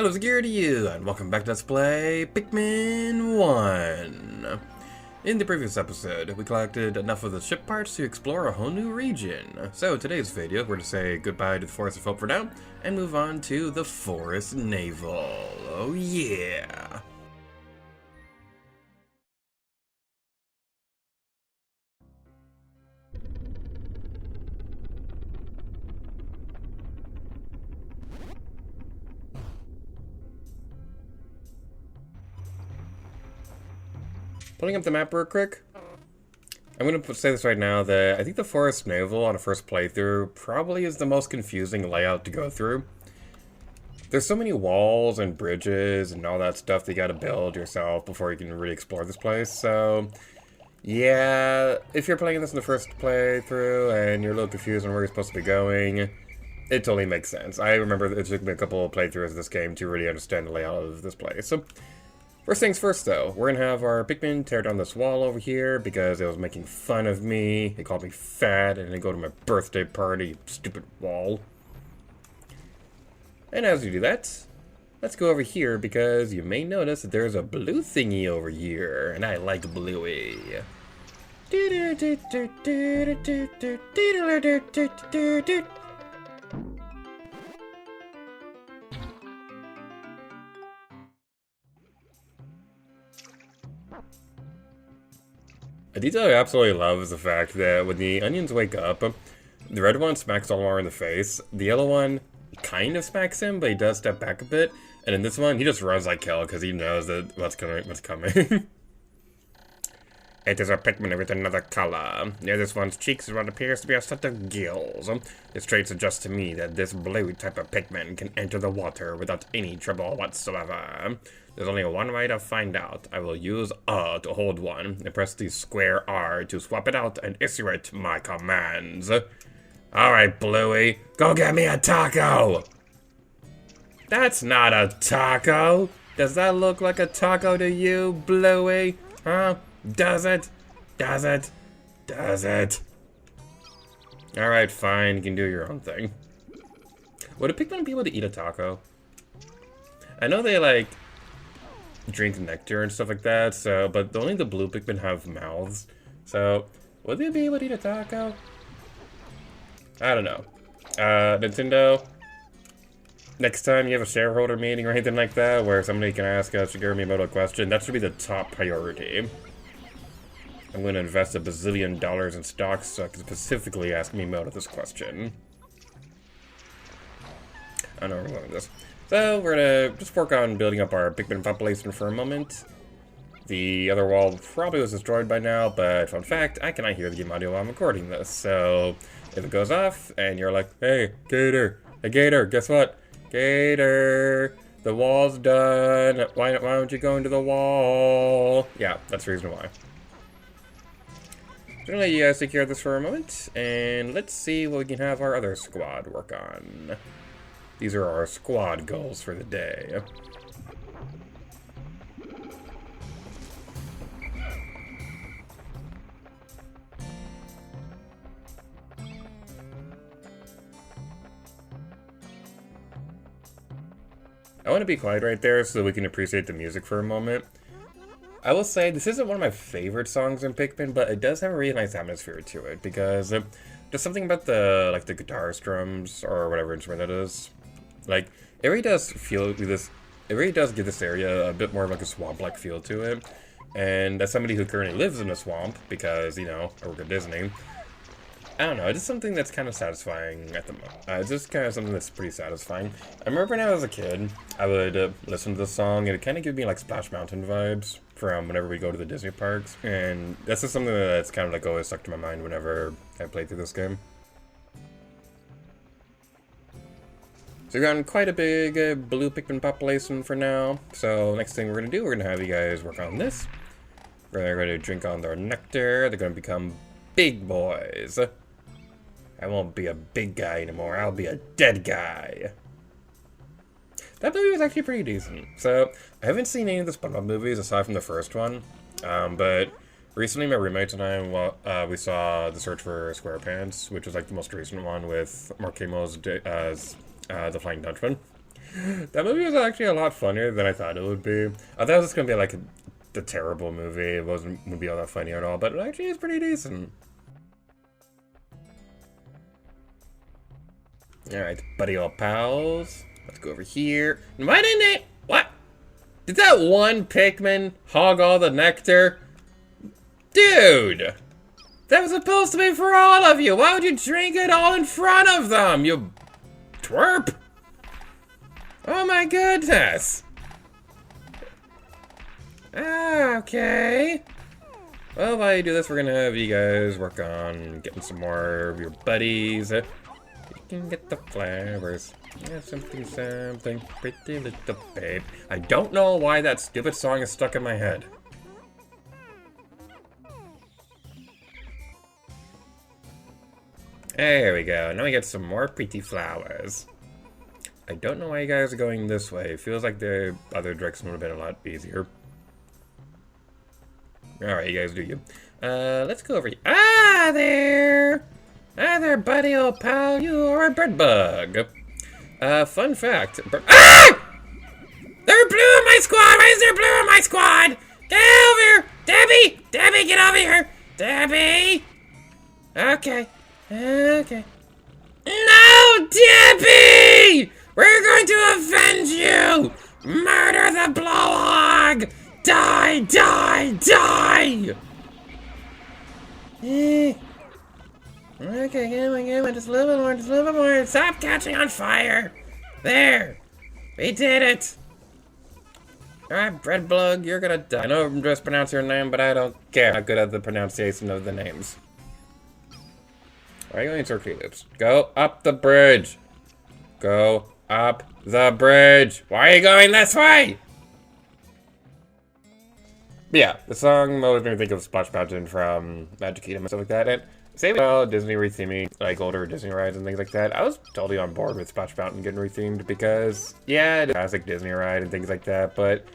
Hello, security you, and welcome back to Let's Play Pikmin 1. In the previous episode, we collected enough of the ship parts to explore a whole new region. So today's video, we're going to say goodbye to the Forest of Hope for now, and move on to the Forest Naval. Oh yeah! Pulling up the map real quick. I'm going to say this right now that I think the Forest Naval on a first playthrough probably is the most confusing layout to go through. There's so many walls and bridges and all that stuff that you gotta build yourself before you can really explore this place, so yeah, if you're playing this in the first playthrough and you're a little confused on where you're supposed to be going, it totally makes sense. I remember it took me a couple of playthroughs of this game to really understand the layout of this place. So, first things first though, we're gonna have our Pikmin tear down this wall over here because it was making fun of me. They called me fat and they go to my birthday party, stupid wall. And as you do that, let's go over here because you may notice that there's a blue thingy over here, and I like bluey. A detail I absolutely love is the fact that when the onions wake up, the red one smacks Olimar in the face, the yellow one kind of smacks him, but he does step back a bit, and in this one, he just runs like hell because he knows that what's coming. It is a Pikmin with another color. Near this one's cheeks is what appears to be a set of gills. This trait suggests to me that this blue type of Pikmin can enter the water without any trouble whatsoever. There's only one way to find out. I will use A to hold one, and press the square R to swap it out and issue it my commands. Alright, Bluey, go get me a taco! That's not a taco! Does that look like a taco to you, Bluey? Huh? Does it? Does it? Does it? Alright, fine, you can do your own thing. Would a Pikmin be able to eat a taco? I know they, like, drink nectar and stuff like that, so, but only the blue Pikmin have mouths. So, would they be able to eat a taco? I don't know. Nintendo, next time you have a shareholder meeting or anything like that where somebody can ask a Shigeru Miyamoto a question, that should be the top priority. I'm going to invest $1 bazillion in stocks so I can specifically ask Miyamoto this question. I don't know where we're going with this. So, we're going to just work on building up our Pikmin population for a moment. The other wall probably was destroyed by now, but fun fact, I cannot hear the game audio while I'm recording this, so if it goes off and you're like, hey, Gator, hey Gator, guess what? Gator, the wall's done. Why don't you go into the wall? Yeah, that's the reason why. I'm gonna let you guys take care of this for a moment, and let's see what we can have our other squad work on. These are our squad goals for the day. I want to be quiet right there so we can appreciate the music for a moment. I will say, this isn't one of my favorite songs in Pikmin, but it does have a really nice atmosphere to it, because there's something about the guitar strums, or whatever instrument that is. Like, it really does feel this, it really does give this area a bit more of like a swamp-like feel to it. And as somebody who currently lives in a swamp, because, you know, I work at Disney, I don't know, it's just something that's kind of satisfying at the moment. It's just kind of something that's pretty satisfying. I remember when I was a kid, I would listen to this song, and it kind of gave me like Splash Mountain vibes from whenever we go to the Disney parks. And that's just something that's kind of like always stuck to my mind whenever I play through this game. So we've gotten quite a big blue Pikmin population for now. So next thing we're going to do, we're going to have you guys work on this. They're going to drink on their nectar. They're going to become big boys. I won't be a big guy anymore. I'll be a dead guy. That movie was actually pretty decent. So, I haven't seen any of the SpongeBob movies aside from the first one. But recently my roommates and I, we saw The Search for SquarePants, which was like the most recent one with Mark Hamill's as the Flying Dutchman. That movie was actually a lot funnier than I thought it would be. I thought it was just gonna be like a terrible movie. It wasn't gonna be all that funny at all, but it actually is pretty decent. Alright, buddy old pals. Let's go over here. Why didn't they? What? Did that one Pikmin hog all the nectar? Dude! That was supposed to be for all of you! Why would you drink it all in front of them, you twerp? Oh my goodness! Okay. Well, while you do this, we're gonna have you guys work on getting some more of your buddies. You can get the flowers. Yeah, something, pretty little babe. I don't know why that stupid song is stuck in my head. There we go. Now we get some more pretty flowers. I don't know why you guys are going this way. It feels like the other direction would have been a lot easier. Alright, you guys do you. Let's go over here. Ah, there! Ah, there, buddy, old pal. You are a bird bug. Fun fact. Ah! There are blue in my squad! Why is there blue in my squad? Get over here! Debbie! Debbie, get over here! Debbie! Okay. Okay. No, Debbie! We're going to avenge you! Murder the blowhog! Die, die, die! Okay, come on, just a little bit more, just a little bit more. Stop catching on fire! There! We did it! Alright, Breadblug, you're gonna die. I know I'm just pronouncing your name, but I don't care. I'm not good at the pronunciation of the names. Why are you going in circular loops? Go up the bridge! Go up the bridge! Why are you going this way? Yeah, the song made me think of Splash Mountain from Magic Kingdom and stuff like that. And same with Disney retheming, like older Disney rides and things like that. I was totally on board with Splash Mountain getting rethemed because, yeah, it's a classic Disney ride and things like that, but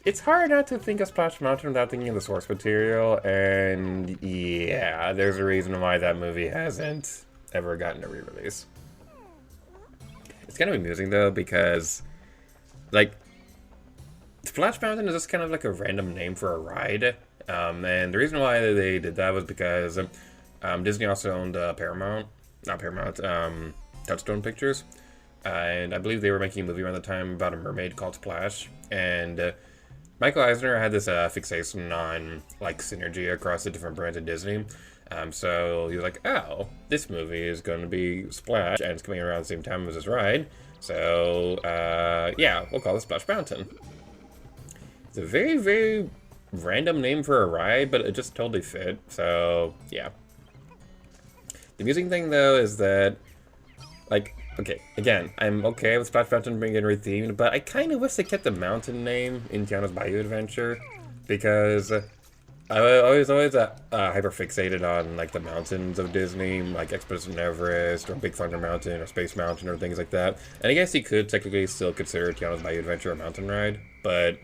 it's hard not to think of Splash Mountain without thinking of the source material, and yeah, there's a reason why that movie hasn't ever gotten a re-release. It's kind of amusing, though, because, like, Splash Mountain is just kind of like a random name for a ride, and the reason why they did that was because Disney also owned Touchstone Pictures, and I believe they were making a movie around the time about a mermaid called Splash, and Michael Eisner had this fixation on like synergy across the different brands of Disney, so he was like, oh, this movie is going to be Splash, and it's coming around the same time as this ride, so yeah, we'll call it Splash Mountain. It's a very, very random name for a ride, but it just totally fit, so yeah. The amusing thing, though, is that, like, okay, again, I'm okay with Splash Mountain being rethemed, but I kind of wish they kept the mountain name in Tiana's Bayou Adventure, because I was always hyper fixated on, like, the mountains of Disney, like Expedition Everest, or Big Thunder Mountain, or Space Mountain, or things like that. And I guess you could technically still consider Tiana's Bayou Adventure a mountain ride, but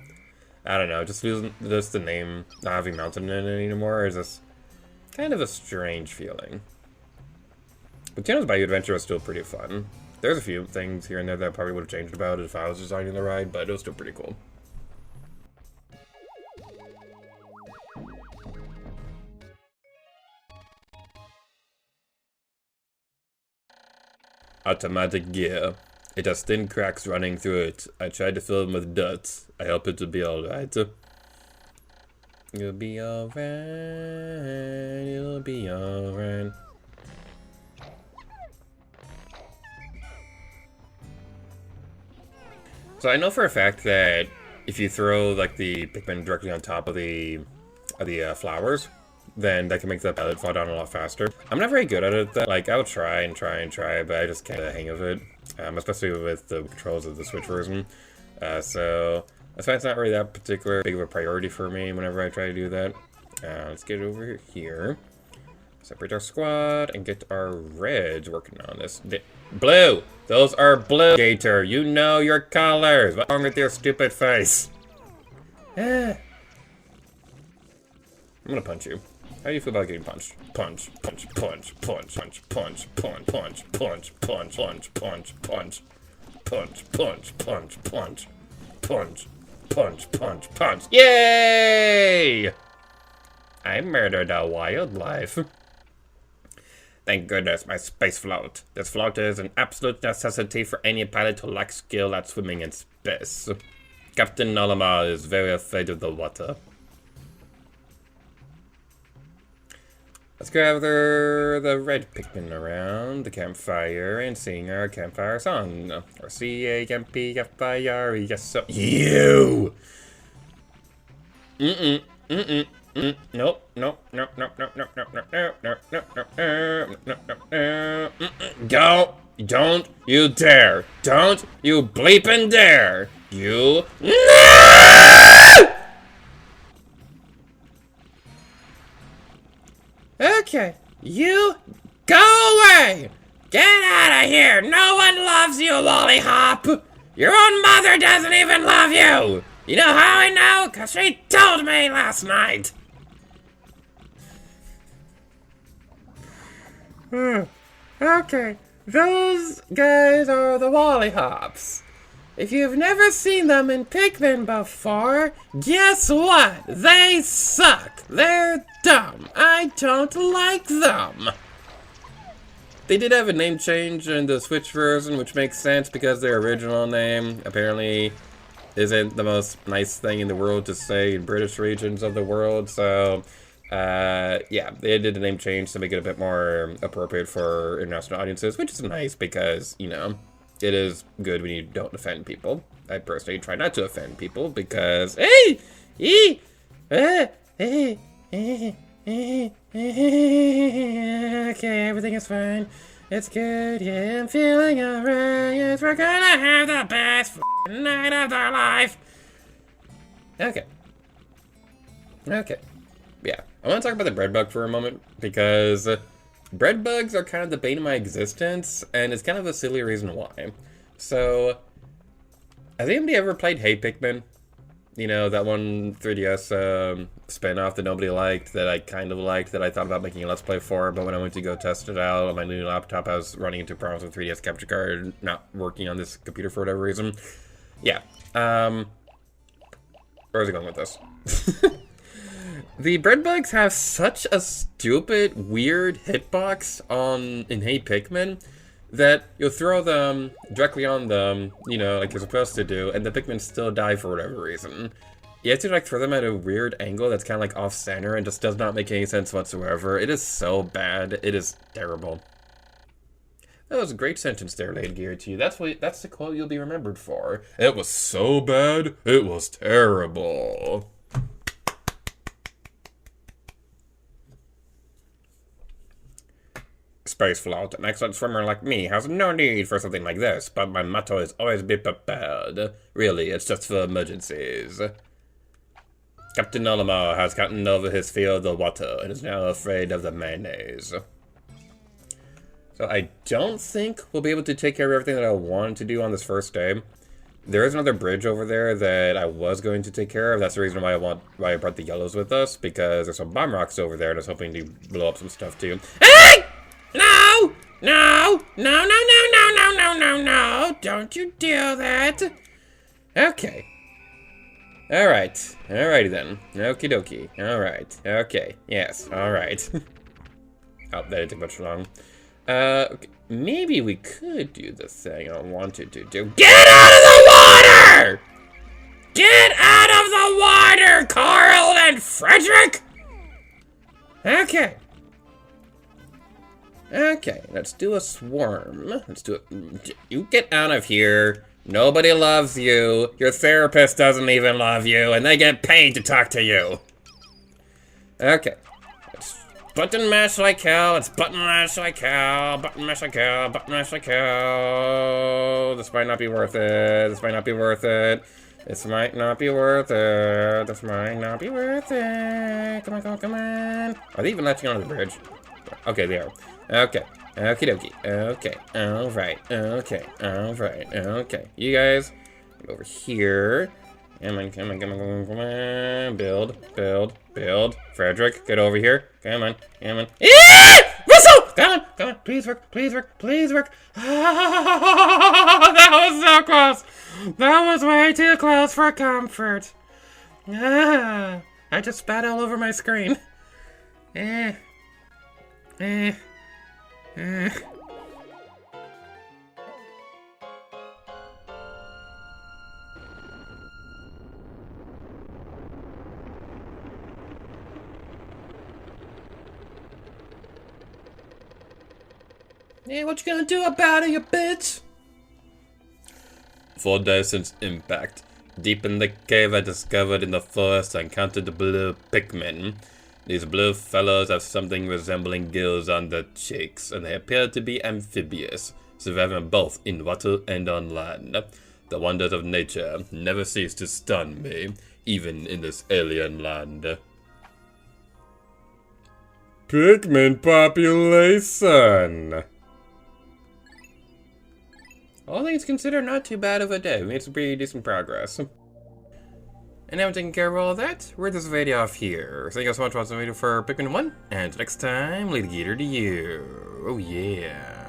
I don't know, just losing just the name, not having mountain in it anymore, is just kind of a strange feeling. But Tiana's Bayou Adventure was still pretty fun. There's a few things here and there that I probably would have changed about it if I was designing the ride, but it was still pretty cool. Automatic gear. It has thin cracks running through it. I tried to fill them with dirt. I hope it will be alright. You'll be alright. It'll be alright. So I know for a fact that if you throw like the Pikmin directly on top of the flowers, then that can make the pellet fall down a lot faster. I'm not very good at it though. Like I would try and try and try, but I just can't get the hang of it. Especially with the controls of the Switch version. So that's why it's not really that particular big of a priority for me whenever I try to do that. Let's get over here. Separate our squad and get our reds working on this. Blue! Those are blue, Gator. You know your colors. What's wrong with your stupid face? I'm gonna punch you. How do you feel about getting punched? Punch, punch, punch, punch, punch, punch, punch, punch, punch, punch, punch, punch, punch, punch, punch, punch, punch, punch, punch, punch, punch. Yay! I murdered a wildlife. Thank goodness, my space float. This float is an absolute necessity for any pilot who lacks skill at swimming in space. Captain Nolama is very afraid of the water. Let's gather the red Pikmin around the campfire and sing our campfire song. Or campfire, yes, so. You! Nope, nope, nope, nope, nope, nope, nope, nope, nope, nope, nope, nope, nope, don't you dare. Don't you bleepin' dare. You. No! Okay, you go away. Get out of here. No one loves you, Lollihop. Your own mother doesn't even love you. You know how I know? 'Cause she told me last night. Okay, those guys are the Lollihops. If you've never seen them in Pikmin before, guess what? They suck. They're dumb. I don't like them. They did have a name change in the Switch version, which makes sense because their original name apparently isn't the most nice thing in the world to say in British regions of the world, so yeah, they did a name change to make it a bit more appropriate for international audiences, which is nice because, you know, it is good when you don't offend people. I personally try not to offend people because, okay, everything is fine. It's good, yeah, I'm feeling alright. Yes, we're gonna have the best night of our life. Okay. Yeah, I want to talk about the bread bug for a moment because bread bugs are kind of the bane of my existence, and it's kind of a silly reason why. So, has anybody ever played Hey Pikmin? You know, that one 3DS spin-off that nobody liked, that I kind of liked, that I thought about making a Let's Play for, but when I went to go test it out on my new laptop, I was running into problems with 3DS capture card not working on this computer for whatever reason. Yeah, where was I going with this? The bread bugs have such a stupid, weird hitbox in Hey Pikmin that you'll throw them directly on them, you know, like you're supposed to do, and the Pikmin still die for whatever reason. You have to, like, throw them at a weird angle that's kind of, like, off-center and just does not make any sense whatsoever. It is so bad. It is terrible. That was a great sentence there, Lady Gear, to you. That's the quote you'll be remembered for. It was so bad, it was terrible. Space Float, an excellent swimmer like me, has no need for something like this, but my motto is always be prepared. Really, it's just for emergencies. Captain Olimar has gotten over his fear of the water and is now afraid of the mayonnaise. So I don't think we'll be able to take care of everything that I wanted to do on this first day. There is another bridge over there that I was going to take care of. That's the reason why I brought the yellows with us, because there's some bomb rocks over there and I was hoping to blow up some stuff too. Hey! No! No! No, no, no, no, no, no, no, no! Don't you do that! Okay. Alright. Alrighty then. Okie dokie. Alright. Okay. Yes. Alright. Oh, that didn't take much long. Okay. Maybe we could do the thing I wanted to do. Get out of the water! Get out of the water, Carl and Frederick! Okay. Okay, let's do a swarm. Let's do it. You get out of here. Nobody loves you. Your therapist doesn't even love you, and they get paid to talk to you. Okay. Let's button mash like hell. Let's button mash like hell. Button mash like hell. Button mash like hell. This might not be worth it. This might not be worth it. This might not be worth it. This might not be worth it. Come on, come on, come on. Are they even latching onto the bridge? Okay, they are. Okay. Okie dokie. Okay. Alright. Okay. Alright. Okay. You guys, get over here. Come on, come on, come on, come on, come on. Build, build, build. Frederick, get over here. Come on, come on. Russell! Come on, please work, please work, please work. That was so close. That was way too close for comfort. I just spat all over my screen. Eh. Hey, what you gonna do about it, you bitch? 4 days since impact. Deep in the cave I discovered in the forest I encountered the blue Pikmin. These blue fellows have something resembling gills on their cheeks, and they appear to be amphibious, surviving both in water and on land. The wonders of nature never cease to stun me, even in this alien land. Pikmin population! All things considered, not too bad of a day. We made some pretty decent progress. And now I'm taking care of all of that, we're this video off here. Thank you guys so much for watching the video for Pikmin 1, and next time, leave the gator to you. Oh yeah.